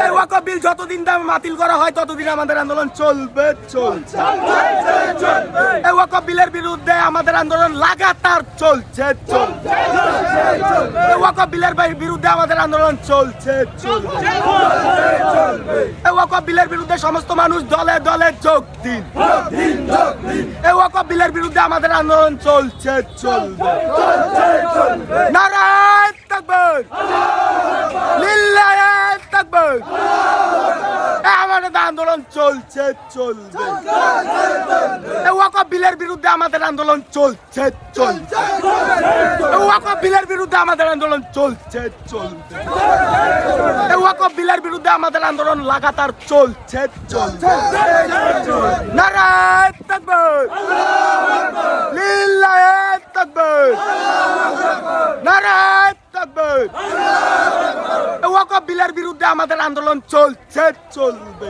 এই ওয়াকফ বিল যতদিন বাতিল করা হয় ততদিন আমাদের আন্দোলন চলবে চলছে। এই ওয়াকফ বিলের বিরুদ্ধে আমাদের আন্দোলন লাগাতার চলছে চলছে। এই ওয়াকফ বিলের বিরুদ্ধে আমাদের আন্দোলন চলছে চলছে। এই ওয়াকফ বিলের বিরুদ্ধে সমস্ত মানুষ দলে দলে যোগ দিন। এই ওয়াকফ বিলের বিরুদ্ধে আমাদের আন্দোলন চলছে চলবে। নারায়ে তাকবীর, লিল্লাহে তাকবীর। আমাদের আন্দোলন চলছে চলবে। এই ওয়াকফ বিলের বিরুদ্ধে আমাদের আন্দোলন চলছে চলছে। এই ওয়াকফ বিলের বিরুদ্ধে আমাদের আন্দোলন চলছে চলবে। এই ওয়াকফ বিলের বিরুদ্ধে আমাদের আন্দোলন লাগাতার চলছে চলছে। নারায়ে তাকবীর, লিল্লাহে তাকবীর, নারায়ে তাকবীর। এই ওয়াকফ বিলের বিরুদ্ধে আমাদের আন্দোলন চলছে চলবে।